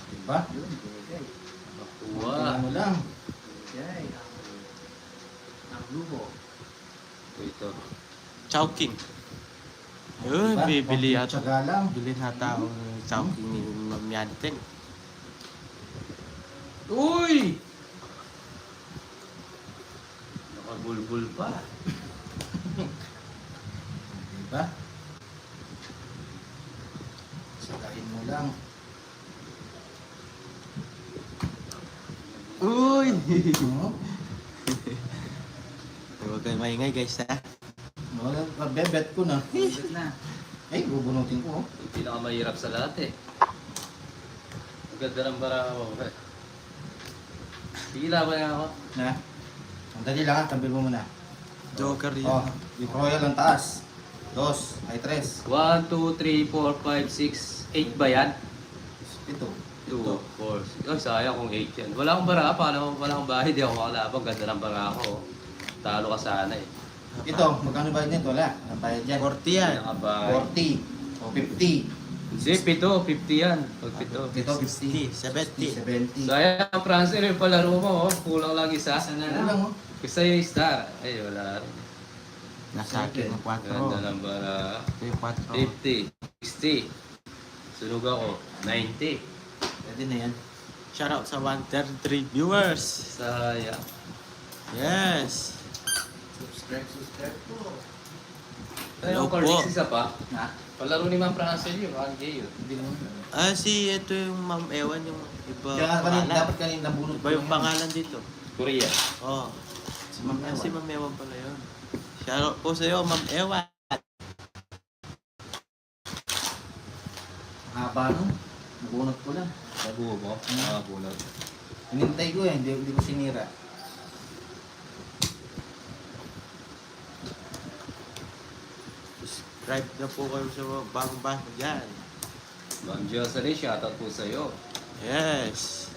Diba? Yun, binigay. nakuha. Tingnan mo lang. Binigay. Ang luho. Ito. Chowking. Yun, Diba? bibili Konting at tiyaga lang. bili na tao ng Chowking ni Ma'am Yanitin. Uy! Nakabulbul pa. Diba? Sakain mo lang. Uy! Oo. Huwag kayo maingay guys ha. Bebet ko na. Bibit na. Ay, bubunutin ko. Oh. Yung pinakamahirap sa lahat eh. Ang ganda ng bara mo. Sige, laban nga ako. Na? Ang dali lang ha, tabil mo muna. Joker yun. Oh, yung royal ang taas. 2, ay 3. 1, 2, 3, 4, 5, 6, 8 ba yan? Ito. 2, 4, 6. Oh, sayang kung 8 yan. Wala akong bara. Paano wala akong bahay? Di ako makalabang. Ganda ng bara ko. Talo ka sana eh. Ito, magkano bayad nito? Wala. Ang bayad dyan. 40 yan. Pinakabahay. 40. O 50. Hindi, 7. 50 yan. Pag 7. Ito, 50, 70. 70. Sayang, Francis, yung palaro mo. Oh. Kulang lang isa. Isa na Ano lang. lang oh. Gusto yung star. Ay, wala rin. Nasa akin yung 4. Ganda ng bara. Ito yung 4. 50, 60. Sunog ako. 90. Pwede na yan. Shoutout sa 133 viewers. Sayang. Yes. Subscribe po. Ayun, Opo. Carlix isa pa. Ha? Palaro ni Ma'am Francis yun. Ang gay yun. Hindi naman. Ito yung Ma'am Ewan yung iba Kaya pangalan. dapat kanina bunot Iba yung pangalan dito. Korea. Oh. Si Ma'am Ewan. Si Ma'am Ewan pala yun. Shoutout po sa'yo, Ma'am Ewan. Haba nun. Nabunot ko lang. Nabuo mo? Nakabunod. Hinintay ko eh. Hindi ko sinira. Subscribe na po kayo sa mga bagong bago dyan. Ma'am Jocelyn, shoutout po sa'yo. Yes.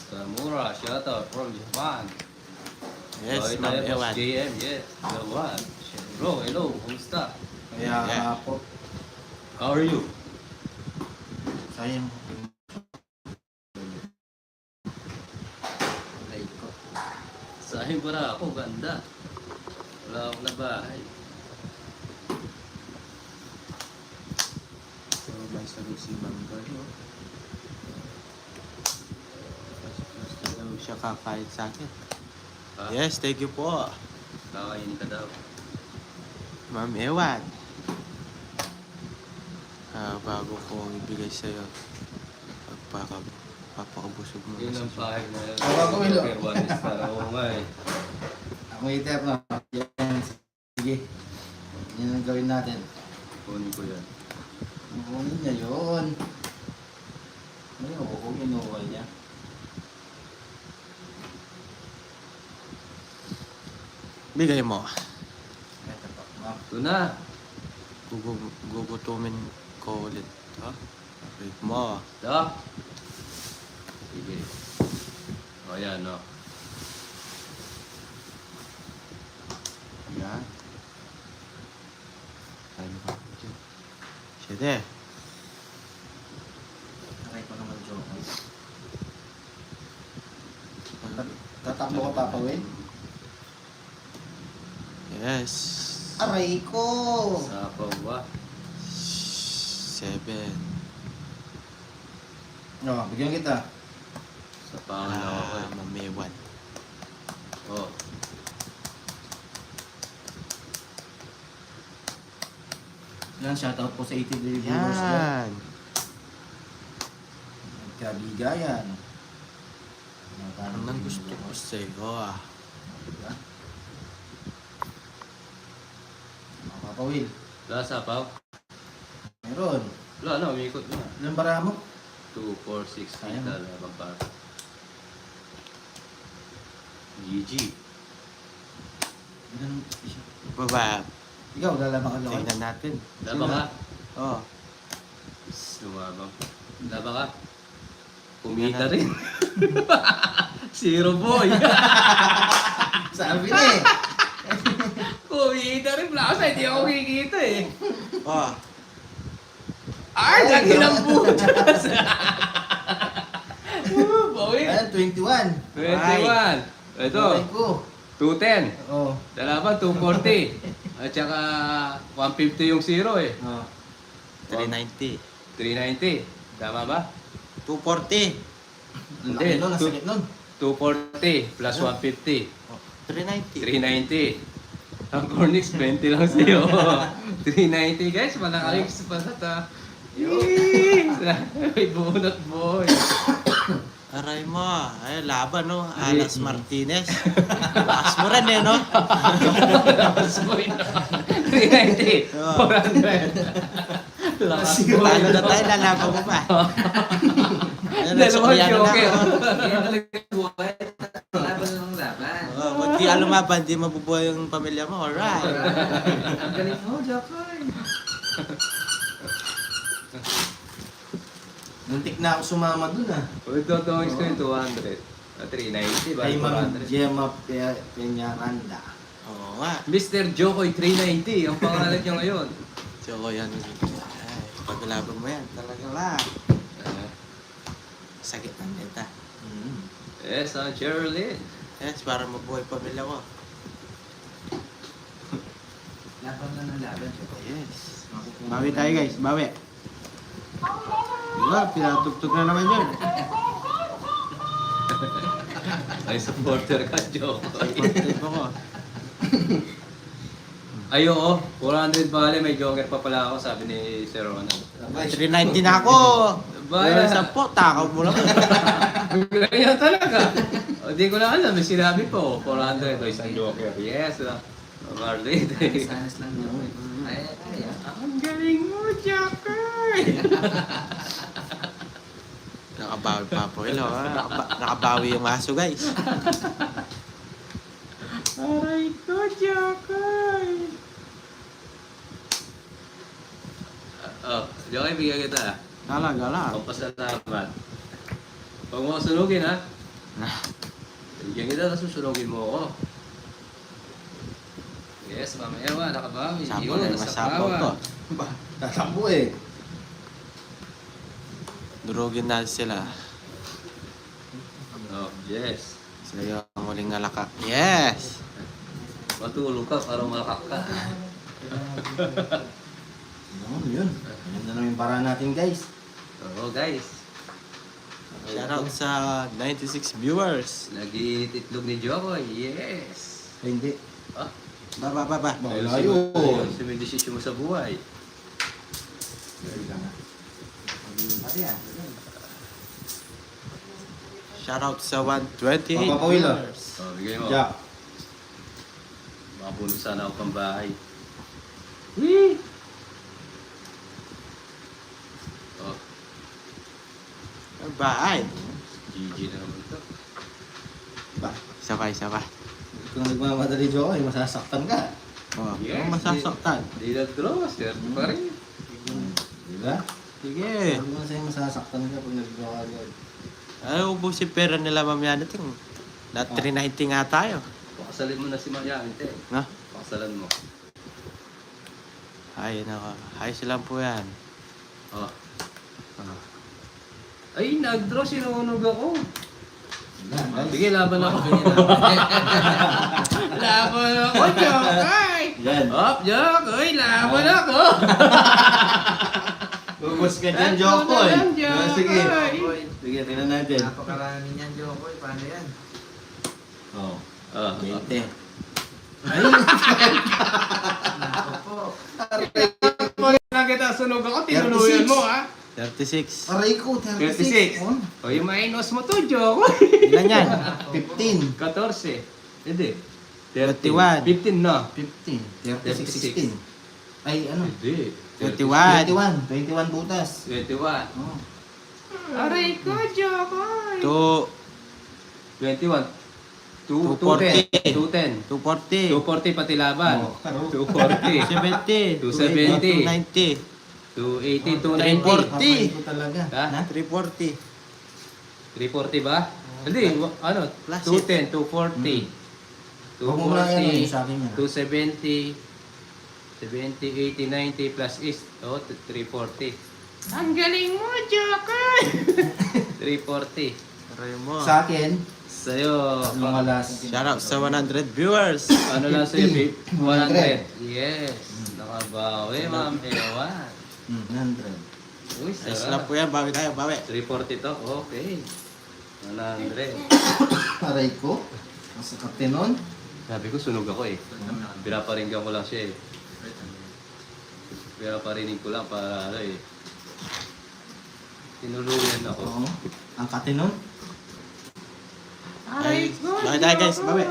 Tamura, shoutout from Japan. Yes, Ito Ma'am yung Ewan. JM, yes. The one. Bro, hello. Kumusta? Kaya Yeah. po. How are you? Sayang. Like ko. Sahing para ako, ganda. Wala akong na bahay. So, may sagot si Ma'am Gano. Basta daw siya kakain sa akin. Ha? Yes, thank you po. Kakain ka daw. Ma'am Ewan. Bago ko ibigay sa'yo. Papakabusog mo. Yun ang pahay na yun. Bago ko, Milo. Pero one star. Oo nga eh. Ako iter no. Yan. Sige. Yan ang gawin natin. Kunin ko yan. Kunin niya yun. Ayun, kung inuwal niya. Bigay mo. Ito pa. Ma'am. Ito na. Gugutumin ko ulit. Ha? Bigay mo. Ito. Sige. O yan, no. Yan. Ano ba? Siyete. Aray ko naman joke. Tatakbo ka Papa Will? Yes. Aray ko! Sa pawa. 7. No, bigyan kita. Sa pangan ako eh. Ma'am Ewan. Oh. Yan, shoutout po sa 80 daily viewers ko. Yan. Kabigayan. Anong gusto ko sa'yo ah. Diba? Papa Will. Wala sapaw? Meron. Wala na, umikot na. Ilan bara mo? 2, 4, 6, Sayang. 8 na magpara. GG. Ilan? Baba, Ikaw, lalaban ka Jokoy? tingnan natin. Laba ka? Oh, Lumabang. Laba ka? Kumita rin. Zero boy. Sabi na eh. Kumita rin. Plasa, hindi ako kikita eh. oh. Ay, lagi ng butas. Bawi. Ayan, 21. 21. Ito, Tuloy ko. 210. Oh. Dalaban, 240. At saka 150 yung zero eh. Oh. 390. 390. Tama ba? 240. Ang laki nun, ang sakit nun. 240 plus 150. Oh, 390. 390. Ang Cornix, 20 lang sa'yo. 390 guys, malaking pa sa ta. May bunot boy. Aray mo, ay laban no, Alas Martinez. Lakas mo rin eh no? Lakas boy na. 390. 400. Lakas boy. Talo na tayo, lalaban mo pa. Ayun, Dalawang nagsuklian na joke. ako. Kaya talaga buhay. Laban ng laban. Oh, wag di lumaban, di mabubuhay yung pamilya mo. Alright. Ang galing mo, Jokoy. Muntik na ako sumama dun ah. Ito, tawagin ko yung 200. 390 ba? Kay Ma'am 400. Gemma Peñaranda. Oo nga. Mr. Jokoy 390. Ang pangalan niya ngayon. So, yan. Ay, paglaban mo yan, talaga lang. Sakit ng deta. Yes, Geraldine. Yes, para mabuhay pamilya ko. Laban na ng laban, Jokoy. Yes. Bawi tayo guys, bawi. Diba, pinatugtog na naman yun. Ay, supporter ka, Jokoy. Content mo ko. Ay, oo. 400 bale, may joker pa pala ako, sabi ni Sir Ronald. 390 na ako. Baya. Sa po, takaw mo lang. Ganyan talaga. O, di ko na alam, may sinabi po. 400, o isang joker. Yes, Marlene. Sanas lang, Jokoy. Ay, Ang galing mo, Joker! Nakabawi pa po. Hello, nakabawi yung aso guys. Aray ko, Joker! Joker, bigyan kita. Gala. Pampasalamat. Huwag mo ako sunugin, ha? Bigyan kita, tapos susunugin mo ako. Yes, mamaya ba, nakabawi. Sapo Yun, na, nasa masapaw to. kawan. Tatakbo eh. Durugin natin sila. Oh, yes. Sila yung muling alaka. Yes! Matulog ka para makak ka. Ano yun? Ayan na naman yung para natin guys. Oo, guys. Shoutout sa 96 viewers. Nag-iinit itlog ni Jokoy. Yes. Ay, hindi. Ah, Baba. Wala yun. Ayun, may desisyon mo sa buhay. Pati yan. Shoutout sa 128 Papapawil, ah. viewers. Oh, bigay mo. Jack. Makapulot sana ako pang bahay. Whee! Oh, Bye. GG na naman ito. Ba? Sabay. Kung nagmamadali Jokoy, masasaktan ka. Oh, Yes, yes, masasaktan. Di na draw, sir. Pa rin. Diba? Sige. Sabi ko sa'yo, masasaktan ka pag nag-draw ka. Ay, ubusin pera nila mamaya natin. Lahat 390 nga tayo. Pakasalin mo na si Mayamin, te. No? Pakasalan mo. Ay, nako. Ayos lang po yan. Oh. Oh. Ay, nag-draw, sinunog ako. Guys. Sige, laban ako. Laban ako, Jokoy! Yan. Up, Jokoy! Laban ako! Bubos ka dyan, Tatlo Jokoy. na lang, Jokoy. Sige. Sige, tingnan natin. Napakarami niyan, Jokoy. Paano yan? Oh. Oh, 20. Nako po. Pag kita sunog ako, tinuluyan mo, ha? 36. Aray ko, 36. 36. Oh, O, yung minus mo to, Jokoy. Ilan yan? 15. 14. Hindi. 31. 15 na. 15. 36, 16. Ay, ano? Hindi. 21. 21 butas. 21. Oh. Aray ko, Jokoy! 21. 240. 210. 240. 240 pati laban. Oh, karo. 240. 270. 270. 290. 280, 290. 340. Papay ko talaga. Ha? 340. 340 ba? Hindi, ano? Plus 210, 240. Huwag mo lang yan, 240, sa akin yan. 270, 70, 80, 90 plus is, 340. Ang galing mo, Jokoy! 340. Aray mo. Sa akin, Sa'yo, lumalas. Shoutout sa 100 viewers. ano lang sa'yo, 50. 100. Yes. Nakabawi, ma'am. Ewan. 100. Uy, Ayos sarap. lang po yan. Bawi tayo. Bawi. 340 to, okay. 100. Aray ko. Sa kapinon. Sabi ko, sunog ako eh. Pinaparinggan ko lang siya eh. Pinaparinig ko lang para ano eh. Tinuluyan ako. Oo. Ang katinon. Ay, bawi tayo guys. Bawi.